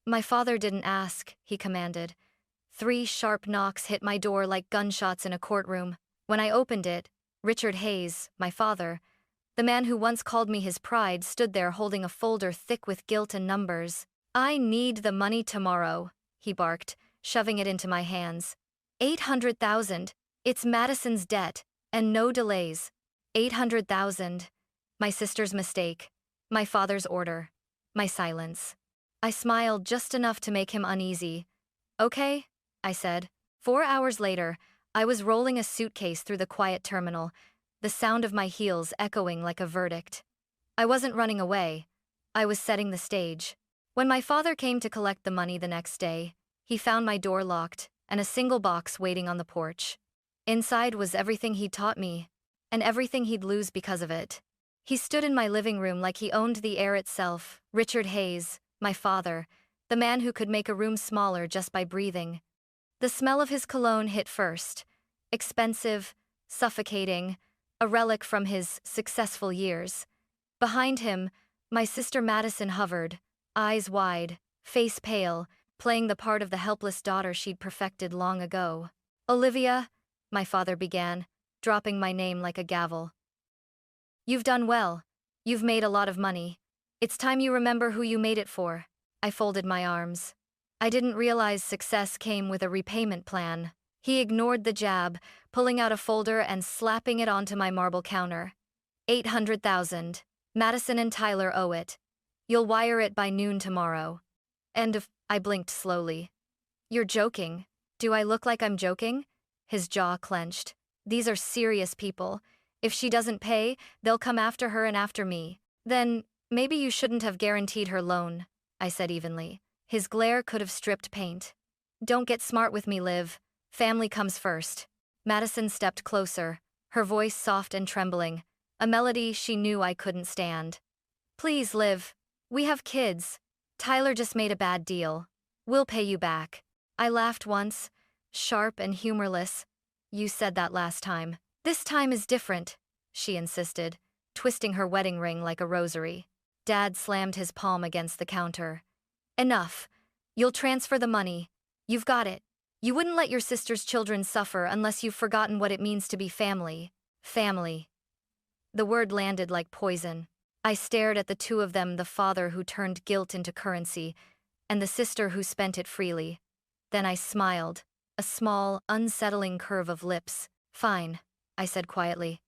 My father didn't ask, he commanded. 3 sharp knocks hit my door like gunshots in a courtroom. When I opened it, Richard Hayes, my father, the man who once called me his pride, stood there holding a folder thick with guilt and numbers. "I need the money tomorrow," he barked, shoving it into my hands. 800,000. It's Madison's debt, and no delays. 800,000. My sister's mistake. My father's order. My silence. I smiled just enough to make him uneasy. "Okay," I said. 4 hours later, I was rolling a suitcase through the quiet terminal, the sound of my heels echoing like a verdict. I wasn't running away. I was setting the stage. When my father came to collect the money the next day, he found my door locked and a single box waiting on the porch. Inside was everything he'd taught me, and everything he'd lose because of it. He stood in my living room like he owned the air itself. Richard Hayes, my father, the man who could make a room smaller just by breathing. The smell of his cologne hit first. Expensive, suffocating, a relic from his successful years. Behind him, my sister Madison hovered, eyes wide, face pale, playing the part of the helpless daughter she'd perfected long ago. "Olivia," my father began, dropping my name like a gavel. "You've done well. You've made a lot of money. It's time you remember who you made it for." I folded my arms. I didn't realize success came with a repayment plan. He ignored the jab, pulling out a folder and slapping it onto my marble counter. 800,000. Madison and Tyler owe it. You'll wire it by noon tomorrow. I blinked slowly. "You're joking." "Do I look like I'm joking?" His jaw clenched. "These are serious people. If she doesn't pay, they'll come after her and after me." "Then, maybe you shouldn't have guaranteed her loan," I said evenly. His glare could have stripped paint. "Don't get smart with me, Liv. Family comes first." Madison stepped closer, her voice soft and trembling, a melody she knew I couldn't stand. "Please, Liv. We have kids. Tyler just made a bad deal. We'll pay you back." I laughed once, sharp and humorless. "You said that last time. This time is different," she insisted, twisting her wedding ring like a rosary. Dad slammed his palm against the counter. "Enough. You'll transfer the money. You've got it. You wouldn't let your sister's children suffer unless you've forgotten what it means to be family." Family. The word landed like poison. I stared at the two of them, the father who turned guilt into currency, and the sister who spent it freely. Then I smiled, a small, unsettling curve of lips. "Fine," I said quietly.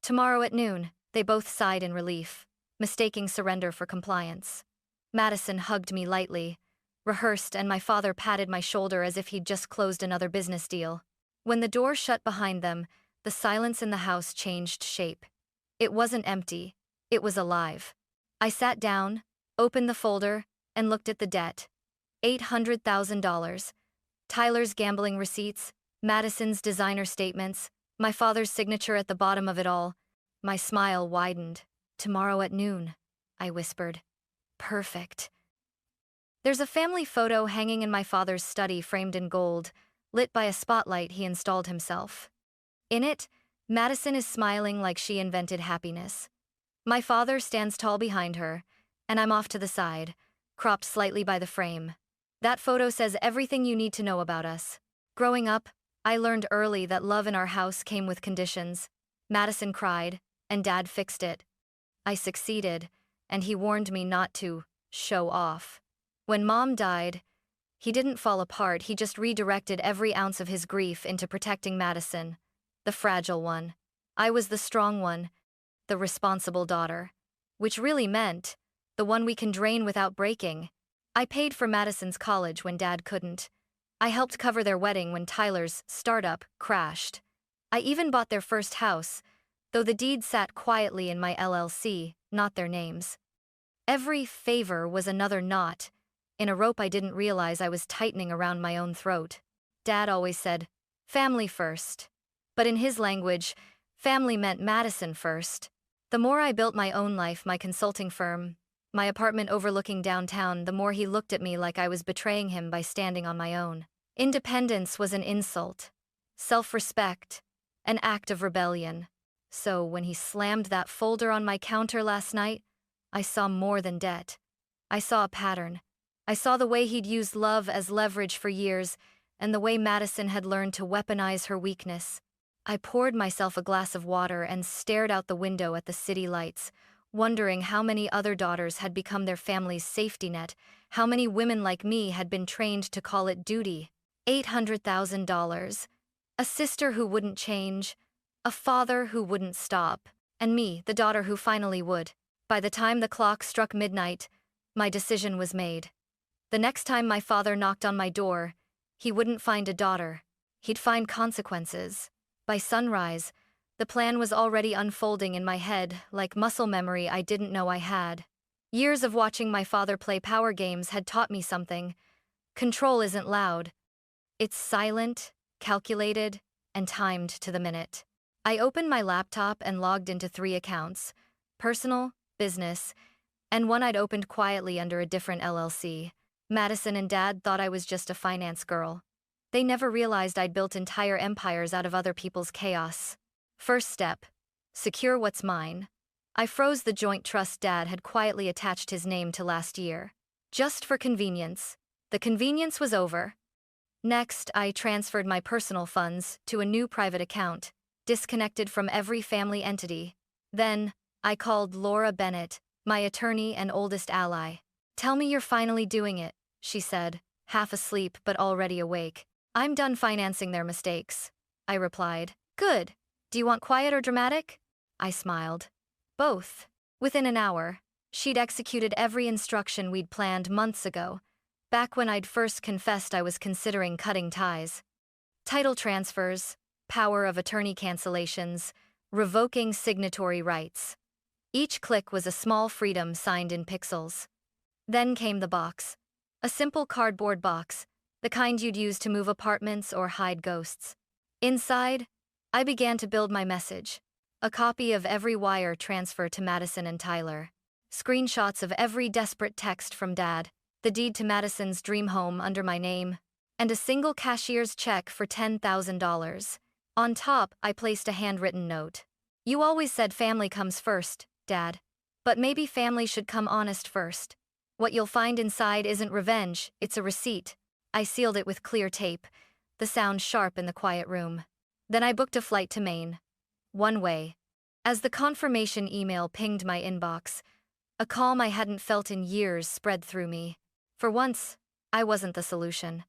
"Tomorrow at noon." They both sighed in relief, mistaking surrender for compliance. Madison hugged me lightly, rehearsed, and my father patted my shoulder as if he'd just closed another business deal. When the door shut behind them, the silence in the house changed shape. It wasn't empty. It was alive. I sat down, opened the folder, and looked at the debt. $800,000. Tyler's gambling receipts, Madison's designer statements, my father's signature at the bottom of it all. My smile widened. "Tomorrow at noon," I whispered. "Perfect." There's a family photo hanging in my father's study, framed in gold, lit by a spotlight he installed himself. In it, Madison is smiling like she invented happiness. My father stands tall behind her, and I'm off to the side, cropped slightly by the frame. That photo says everything you need to know about us. Growing up, I learned early that love in our house came with conditions. Madison cried, and Dad fixed it. I succeeded, and he warned me not to show off. When Mom died, he didn't fall apart, he just redirected every ounce of his grief into protecting Madison, the fragile one. I was the strong one, the responsible daughter, which really meant the one we can drain without breaking. I paid for Madison's college when Dad couldn't. I helped cover their wedding when Tyler's startup crashed. I even bought their first house, though the deed sat quietly in my LLC, not their names. Every favor was another knot in a rope I didn't realize I was tightening around my own throat. Dad always said, "Family first." But in his language, family meant Madison first. The more I built my own life, my consulting firm, my apartment overlooking downtown, the more he looked at me like I was betraying him by standing on my own. Independence was an insult. Self-respect, an act of rebellion. So when he slammed that folder on my counter last night, I saw more than debt. I saw a pattern. I saw the way he'd used love as leverage for years, and the way Madison had learned to weaponize her weakness. I poured myself a glass of water and stared out the window at the city lights, wondering how many other daughters had become their family's safety net, how many women like me had been trained to call it duty. $800,000. A sister who wouldn't change, a father who wouldn't stop, and me, the daughter who finally would. By the time the clock struck midnight, my decision was made. The next time my father knocked on my door, he wouldn't find a daughter. He'd find consequences. By sunrise, the plan was already unfolding in my head like muscle memory I didn't know I had. Years of watching my father play power games had taught me something. Control isn't loud. It's silent, calculated, and timed to the minute. I opened my laptop and logged into 3 accounts: personal, business, and one I'd opened quietly under a different LLC. Madison and Dad thought I was just a finance girl. They never realized I'd built entire empires out of other people's chaos. First step: secure what's mine. I froze the joint trust Dad had quietly attached his name to last year. Just for convenience. The convenience was over. Next, I transferred my personal funds to a new private account, disconnected from every family entity. Then, I called Laura Bennett, my attorney and oldest ally. "Tell me you're finally doing it," she said, half asleep but already awake. "I'm done financing their mistakes," I replied. "Good. Do you want quiet or dramatic?" I smiled. "Both." Within an hour, she'd executed every instruction we'd planned months ago, back when I'd first confessed I was considering cutting ties. Title transfers, power of attorney cancellations, revoking signatory rights. Each click was a small freedom signed in pixels. Then came the box. A simple cardboard box, the kind you'd use to move apartments or hide ghosts. Inside, I began to build my message. A copy of every wire transfer to Madison and Tyler. Screenshots of every desperate text from Dad. The deed to Madison's dream home under my name. And a single cashier's check for $10,000. On top, I placed a handwritten note. "You always said family comes first, Dad. But maybe family should come honest first. What you'll find inside isn't revenge, it's a receipt." I sealed it with clear tape, the sound sharp in the quiet room. Then I booked a flight to Maine. One way. As the confirmation email pinged my inbox, a calm I hadn't felt in years spread through me. For once, I wasn't the solution.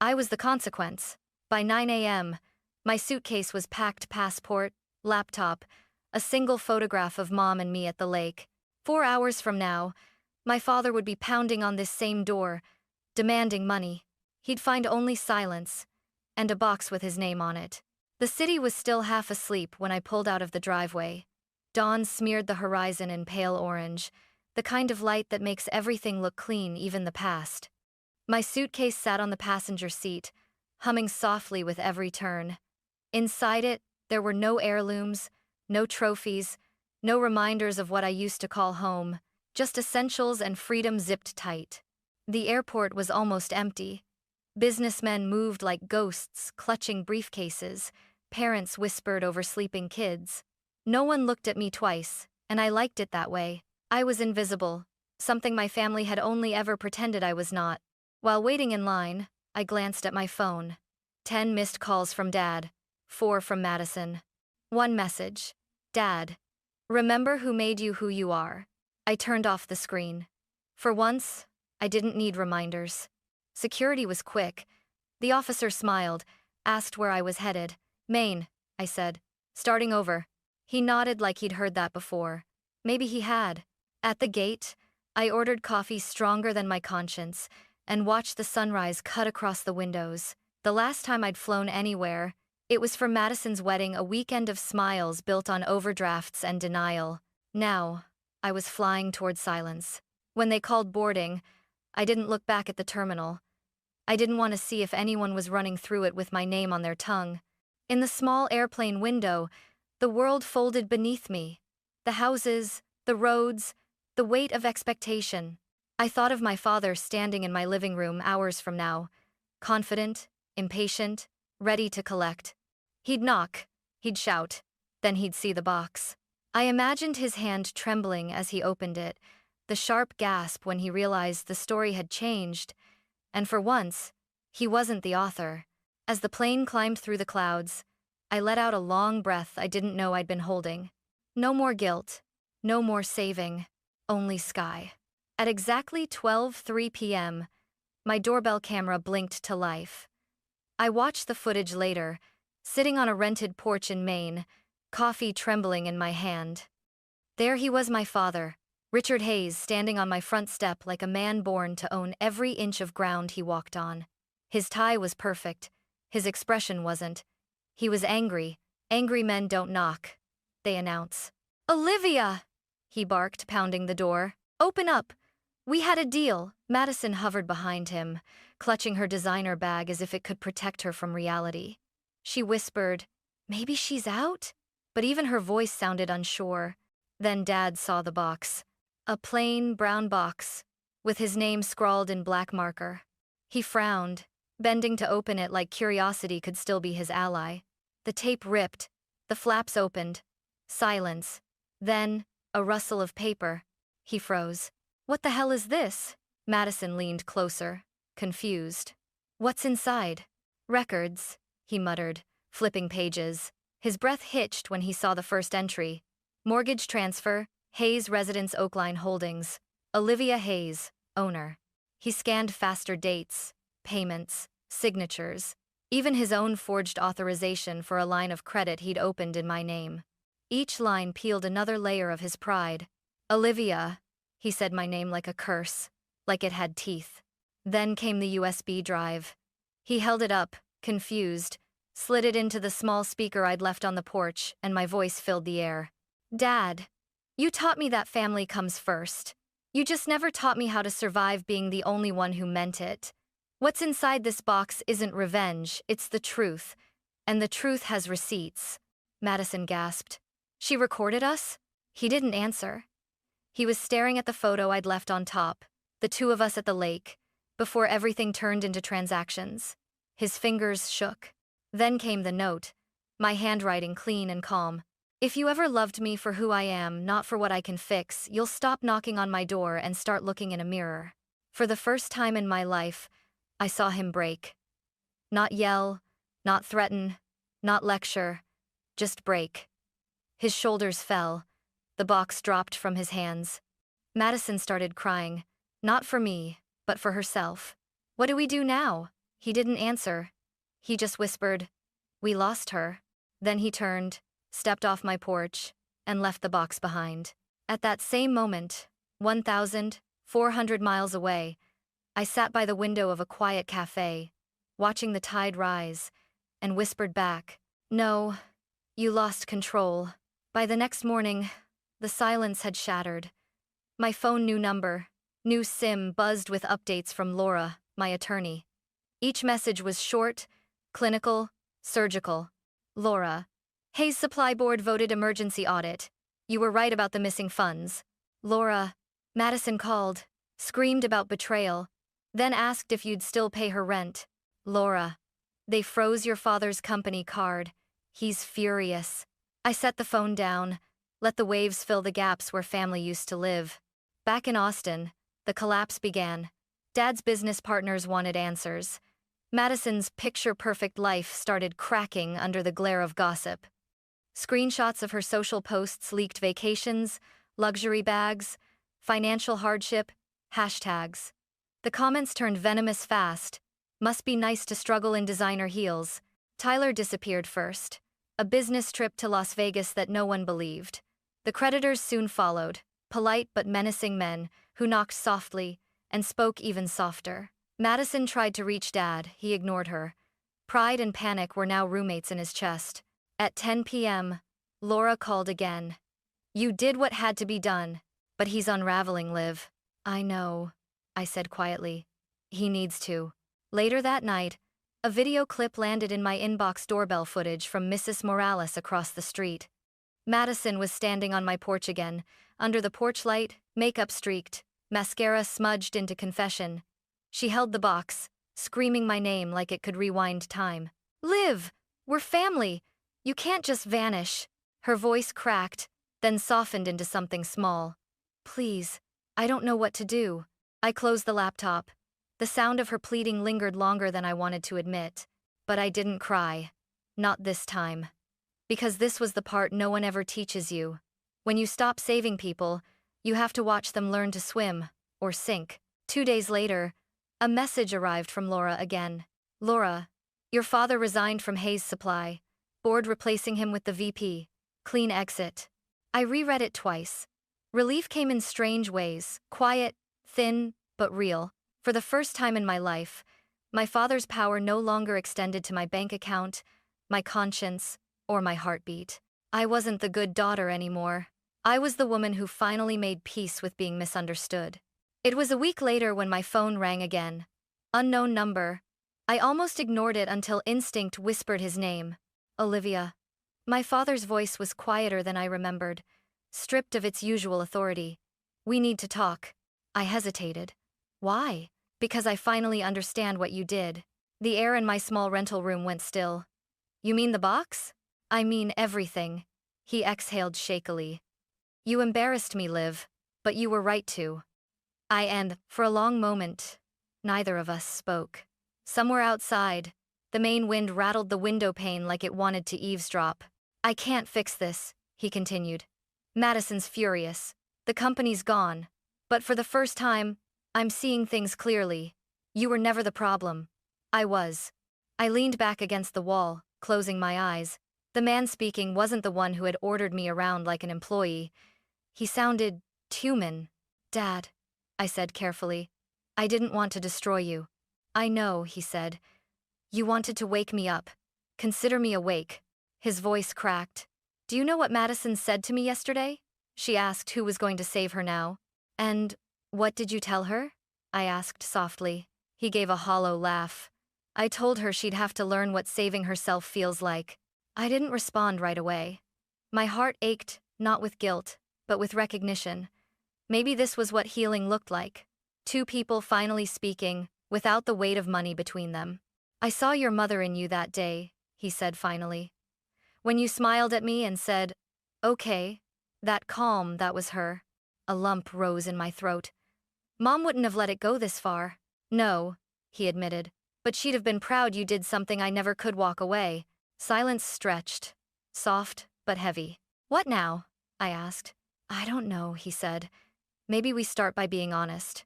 I was the consequence. By 9 a.m., my suitcase was packed: passport, laptop, a single photograph of Mom and me at the lake. 4 hours from now, my father would be pounding on this same door, demanding money. He'd find only silence, and a box with his name on it. The city was still half asleep when I pulled out of the driveway. Dawn smeared the horizon in pale orange, the kind of light that makes everything look clean, even the past. My suitcase sat on the passenger seat, humming softly with every turn. Inside it, there were no heirlooms, no trophies, no reminders of what I used to call home, just essentials and freedom zipped tight. The airport was almost empty. Businessmen moved like ghosts, clutching briefcases. Parents whispered over sleeping kids. No one looked at me twice, and I liked it that way. I was invisible, something my family had only ever pretended I was not. While waiting in line, I glanced at my phone. 10 missed calls from Dad, 4 from Madison. One message: "Dad, remember who made you who you are." I turned off the screen. For once, I didn't need reminders. Security was quick. The officer smiled, asked where I was headed. "Maine," I said, "starting over." He nodded like he'd heard that before. Maybe he had. At the gate, I ordered coffee stronger than my conscience and watched the sunrise cut across the windows. The last time I'd flown anywhere, it was for Madison's wedding, a weekend of smiles built on overdrafts and denial. Now, I was flying toward silence. When they called boarding, I didn't look back at the terminal. I didn't want to see if anyone was running through it with my name on their tongue. In the small airplane window, the world folded beneath me. The houses, the roads, the weight of expectation. I thought of my father standing in my living room hours from now, confident, impatient, ready to collect. He'd knock, he'd shout, then he'd see the box. I imagined his hand trembling as he opened it, The sharp gasp when he realized the story had changed, and for once, he wasn't the author. As the plane climbed through the clouds, I let out a long breath I didn't know I'd been holding. No more guilt, no more saving, only sky. At exactly 12:03 p.m., my doorbell camera blinked to life. I watched the footage later, sitting on a rented porch in Maine, coffee trembling in my hand. There he was, my father, Richard Hayes, standing on my front step like a man born to own every inch of ground he walked on. His tie was perfect. His expression wasn't. He was angry. Angry men don't knock, they announce. "Olivia!" he barked, pounding the door. "Open up! We had a deal." Madison hovered behind him, clutching her designer bag as if it could protect her from reality. She whispered, "Maybe she's out?" But even her voice sounded unsure. Then Dad saw the box. A plain, brown box, with his name scrawled in black marker. He frowned, bending to open it like curiosity could still be his ally. The tape ripped, the flaps opened. Silence. Then, a rustle of paper. He froze. "What the hell is this?" Madison leaned closer, confused. "What's inside?" "Records," he muttered, flipping pages. His breath hitched when he saw the first entry. "Mortgage transfer, Hayes Residence Oakline Holdings. Olivia Hayes, owner." He scanned faster dates, payments, signatures, even his own forged authorization for a line of credit he'd opened in my name. Each line peeled another layer of his pride. "Olivia," he said my name like a curse, like it had teeth. Then came the USB drive. He held it up, confused, slid it into the small speaker I'd left on the porch, and my voice filled the air. "Dad, you taught me that family comes first. You just never taught me how to survive being the only one who meant it. What's inside this box isn't revenge, it's the truth. And the truth has receipts." Madison gasped. "She recorded us?" He didn't answer. He was staring at the photo I'd left on top, the two of us at the lake, before everything turned into transactions. His fingers shook. Then came the note, my handwriting clean and calm. "If you ever loved me for who I am, not for what I can fix, you'll stop knocking on my door and start looking in a mirror." For the first time in my life, I saw him break. Not yell, not threaten, not lecture, just break. His shoulders fell. The box dropped from his hands. Madison started crying, not for me, but for herself. "What do we do now?" He didn't answer. He just whispered, "We lost her." Then he turned, stepped off my porch, and left the box behind. At that same moment, 1,400 miles away, I sat by the window of a quiet cafe, watching the tide rise, and whispered back, "No, you lost control." By the next morning, the silence had shattered. My phone new number, new SIM buzzed with updates from Laura, my attorney. Each message was short, clinical, surgical. "Laura, Hayes Supply Board voted emergency audit. You were right about the missing funds." "Laura," Madison called, screamed about betrayal, then asked if you'd still pay her rent. "Laura, they froze your father's company card. He's furious." I set the phone down, let the waves fill the gaps where family used to live. Back in Austin, the collapse began. Dad's business partners wanted answers. Madison's picture-perfect life started cracking under the glare of gossip. Screenshots of her social posts leaked vacations, luxury bags, financial hardship, hashtags. The comments turned venomous fast. "Must be nice to struggle in designer heels." Tyler disappeared first. A business trip to Las Vegas that no one believed. The creditors soon followed, polite but menacing men who knocked softly and spoke even softer. Madison tried to reach Dad, he ignored her. Pride and panic were now roommates in his chest. At 10 p.m., Laura called again. "You did what had to be done, but he's unraveling, Liv." "I know," I said quietly. "He needs to." Later that night, a video clip landed in my inbox, doorbell footage from Mrs. Morales across the street. Madison was standing on my porch again, under the porch light, makeup streaked, mascara smudged into confession. She held the box, screaming my name like it could rewind time. "Liv, we're family. You can't just vanish." Her voice cracked, then softened into something small. "Please, I don't know what to do. I closed the laptop. The sound of her pleading lingered longer than I wanted to admit. But I didn't cry. Not this time. Because this was the part no one ever teaches you. When you stop saving people, you have to watch them learn to swim, or sink. 2 days later, a message arrived from Laura again. Laura, your father resigned from Hayes Supply. Board replacing him with the VP. Clean exit. I reread it twice. Relief came in strange ways, quiet, thin, but real. For the first time in my life, my father's power no longer extended to my bank account, my conscience, or my heartbeat. I wasn't the good daughter anymore. I was the woman who finally made peace with being misunderstood. It was a week later when my phone rang again. Unknown number. I almost ignored it until instinct whispered his name. Olivia. My father's voice was quieter than I remembered, stripped of its usual authority. We need to talk. I hesitated. Why? Because I finally understand what you did. The air in my small rental room went still. You mean the box? I mean everything. He exhaled shakily. You embarrassed me, Liv, but you were right to. And, for a long moment, neither of us spoke. Somewhere outside, the main wind rattled the window pane like it wanted to eavesdrop. I can't fix this, he continued. Madison's furious. The company's gone. But for the first time, I'm seeing things clearly. You were never the problem. I was. I leaned back against the wall, closing my eyes. The man speaking wasn't the one who had ordered me around like an employee. He sounded human. Dad, I said carefully. I didn't want to destroy you. I know, he said. You wanted to wake me up. Consider me awake. His voice cracked. Do you know what Madison said to me yesterday? She asked who was going to save her now. And what did you tell her? I asked softly. He gave a hollow laugh. I told her she'd have to learn what saving herself feels like. I didn't respond right away. My heart ached, not with guilt, but with recognition. Maybe this was what healing looked like. Two people finally speaking, without the weight of money between them. I saw your mother in you that day, he said finally. When you smiled at me and said, okay, that calm, that was her. A lump rose in my throat. Mom wouldn't have let it go this far. No, he admitted. But she'd have been proud you did something I never could walk away. Silence stretched. Soft, but heavy. What now? I asked. I don't know, he said. Maybe we start by being honest.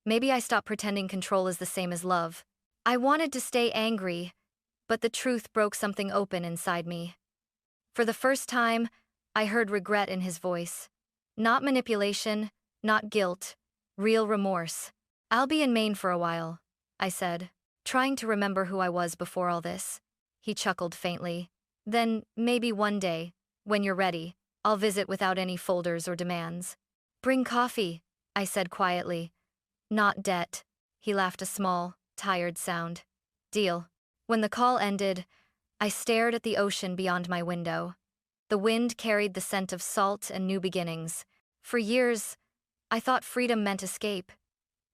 Maybe I stop pretending control is the same as love. I wanted to stay angry, but the truth broke something open inside me. For the first time, I heard regret in his voice. Not manipulation, not guilt, real remorse. I'll be in Maine for a while, I said, trying to remember who I was before all this. He chuckled faintly. Then, maybe one day, when you're ready, I'll visit without any folders or demands. Bring coffee, I said quietly. Not debt. He laughed a small, tired sound. Deal. When the call ended, I stared at the ocean beyond my window. The wind carried the scent of salt and new beginnings. For years, I thought freedom meant escape.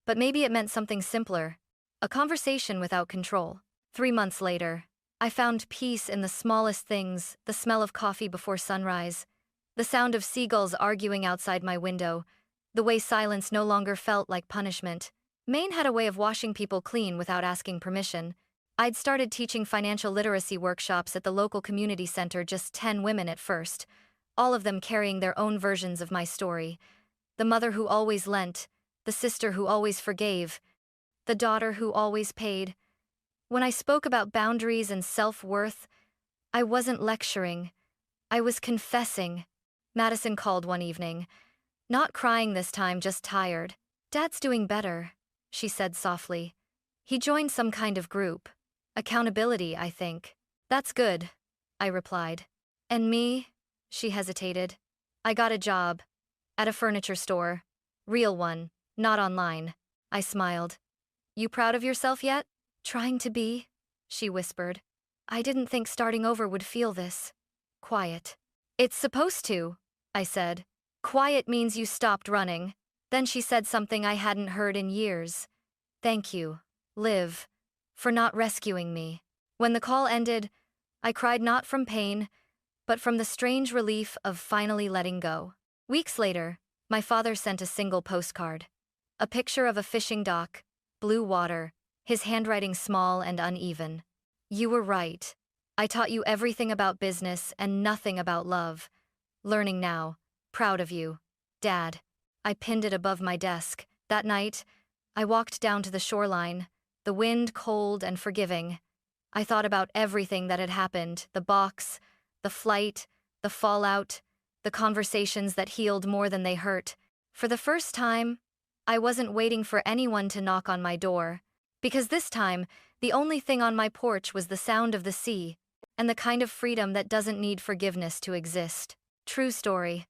But maybe it meant something simpler. A conversation without control. 3 months later, I found peace in the smallest things, the smell of coffee before sunrise, the sound of seagulls arguing outside my window, the way silence no longer felt like punishment. Maine had a way of washing people clean without asking permission. I'd started teaching financial literacy workshops at the local community center, just 10 women at first, all of them carrying their own versions of my story. The mother who always lent, the sister who always forgave, the daughter who always paid. When I spoke about boundaries and self-worth, I wasn't lecturing. I was confessing. Madison called one evening. Not crying this time, just tired. Dad's doing better, she said softly. He joined some kind of group. Accountability, I think. That's good, I replied. And me? She hesitated. I got a job. At a furniture store. Real one, not online. I smiled. You proud of yourself yet? Trying to be, she whispered. I didn't think starting over would feel this quiet. It's supposed to, I said. Quiet means you stopped running. Then she said something I hadn't heard in years. Thank you, Liv, for not rescuing me. When the call ended, I cried not from pain, but from the strange relief of finally letting go. Weeks later, My father sent a single postcard. A picture of a fishing dock, blue water, his handwriting small and uneven. You were right. I taught you everything about business and nothing about love. Learning now. Proud of you. Dad. I pinned it above my desk. That night, I walked down to the shoreline, the wind cold and forgiving. I thought about everything that had happened, the box, the flight, the fallout, the conversations that healed more than they hurt. For the first time, I wasn't waiting for anyone to knock on my door, because this time, the only thing on my porch was the sound of the sea, and the kind of freedom that doesn't need forgiveness to exist. True story.